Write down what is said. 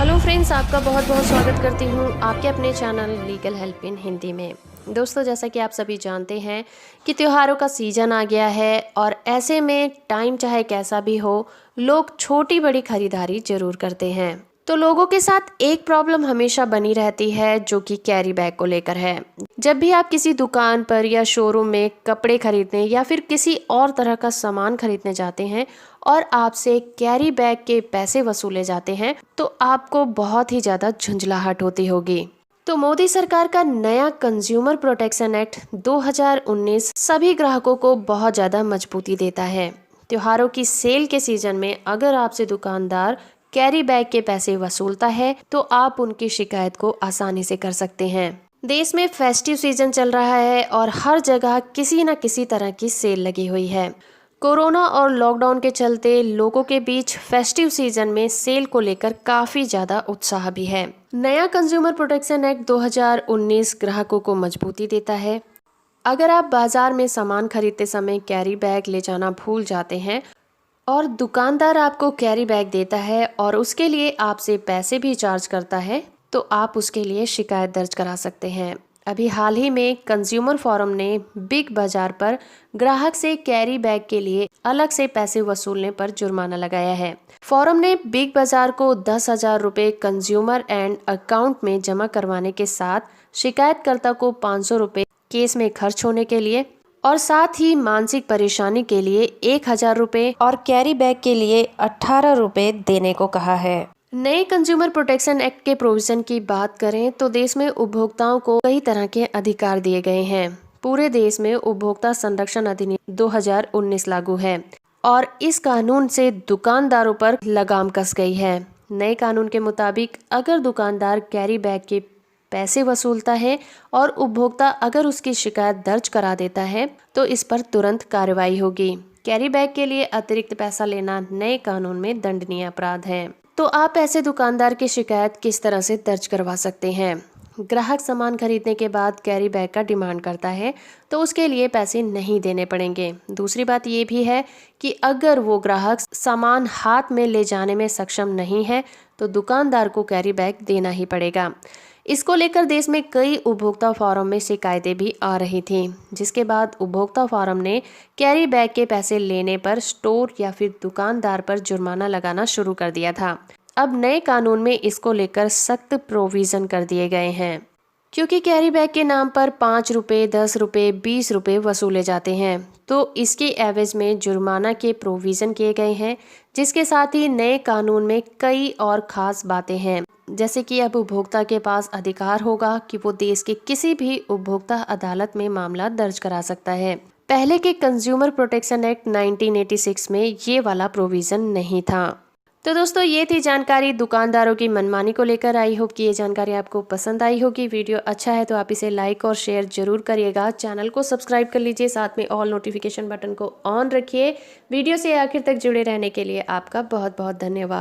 Hello friends, आपका बहुत बहुत स्वागत करती हूँ आपके अपने channel legal help in Hindi में। दोस्तों, जैसा कि आप सभी जानते हैं कि त्योहारों का सीज़न आ गया है और ऐसे में टाइम चाहे कैसा भी हो, लोग छोटी बड़ी खरीदारी जरूर करते हैं। तो लोगों के साथ एक प्रॉब्लम हमेशा बनी रहती है जो कि कैरी बैग को लेकर है। जब भी आप किसी दुकान पर या शोरूम में कपड़े खरीदने या फिर किसी और तरह का सामान खरीदने जाते हैं और आपसे कैरी बैग के पैसे वसूले जाते हैं तो आपको बहुत ही ज़्यादा झुंझलाहट होती होगी। तो मोदी सरकार का नया कंज्यूमर प्रोटेक्शन एक्ट 2019 सभी ग्राहकों को बहुत ज़्यादा मजबूती देता है। त्योहारों की सेल के सीजन में अगर आपसे दुकानदार कैरी बैग के पैसे वसूलता है तो आप उनकी शिकायत को आसानी से कर सकते हैं। देश में फेस्टिव सीजन चल रहा है और हर जगह किसी न किसी तरह की सेल लगी हुई है। कोरोना और लॉकडाउन के चलते लोगों के बीच फेस्टिव सीजन में सेल को लेकर काफी ज्यादा उत्साह भी है। नया कंज्यूमर प्रोटेक्शन एक्ट 2019 ग्राहकों को मजबूती देता है। अगर आप बाजार में सामान खरीदते समय कैरी बैग ले जाना भूल जाते हैं और दुकानदार आपको कैरी बैग देता है और उसके लिए आपसे पैसे भी चार्ज करता है तो आप उसके लिए शिकायत दर्ज करा सकते हैं। अभी हाल ही में कंज्यूमर फोरम ने बिग बाजार पर ग्राहक से कैरी बैग के लिए अलग से पैसे वसूलने पर जुर्माना लगाया है। फोरम ने बिग बाजार को 10,000 रुपए कंज्यूमर एंड अकाउंट में जमा करवाने के साथ शिकायतकर्ता को 500 रुपए केस में खर्च होने के लिए और साथ ही मानसिक परेशानी के लिए 1,000 रुपए और कैरी बैग के लिए 18 रुपए देने को कहा है। नए कंज्यूमर प्रोटेक्शन एक्ट के प्रोविजन की बात करें तो देश में उपभोक्ताओं को कई तरह के अधिकार दिए गए हैं। पूरे देश में उपभोक्ता संरक्षण अधिनियम 2019 लागू है और इस कानून से दुकानदारों पर लगाम कस गई है। नए कानून के मुताबिक अगर दुकानदार कैरी बैग के पैसे वसूलता है और उपभोक्ता अगर उसकी शिकायत दर्ज करा देता है तो इस पर तुरंत कार्रवाई होगी। कैरी बैग के लिए अतिरिक्त पैसा लेना नए कानून में दंडनीय अपराध है। तो आप ऐसे दुकानदार की शिकायत किस तरह से दर्ज करवा सकते हैं? ग्राहक सामान खरीदने के बाद कैरी बैग का डिमांड करता है तो उसके लिए पैसे नहीं देने पड़ेंगे। दूसरी बात ये भी है कि अगर वो ग्राहक सामान हाथ में ले जाने में सक्षम नहीं है तो दुकानदार को कैरी बैग देना ही पड़ेगा। इसको लेकर देश में कई उपभोक्ता फोरम में शिकायतें भी आ रही थी, जिसके बाद उपभोक्ता फोरम ने कैरी बैग के पैसे लेने पर स्टोर या फिर दुकानदार पर जुर्माना लगाना शुरू कर दिया था। अब नए कानून में इसको लेकर सख्त प्रोविजन कर दिए गए हैं, क्योंकि कैरी बैग के नाम पर 5 रुपए, 10 रुपए, 20 रुपए वसूले जाते हैं तो इसके एवज में जुर्माना के प्रोविजन किए गए हैं। जिसके साथ ही नए कानून में कई और खास बातें हैं, जैसे कि अब उपभोक्ता के पास अधिकार होगा कि वो देश के किसी भी उपभोक्ता अदालत में मामला दर्ज करा सकता है। पहले के कंज्यूमर प्रोटेक्शन एक्ट 1986 में ये वाला प्रोविजन नहीं था। तो दोस्तों, ये थी जानकारी दुकानदारों की मनमानी को लेकर। आई होप कि ये जानकारी आपको पसंद आई होगी। वीडियो अच्छा है तो आप इसे लाइक और शेयर जरूर करिएगा। चैनल को सब्सक्राइब कर लीजिए, साथ में ऑल नोटिफिकेशन बटन को ऑन रखिए। वीडियो से आखिर तक जुड़े रहने के लिए आपका बहुत बहुत धन्यवाद।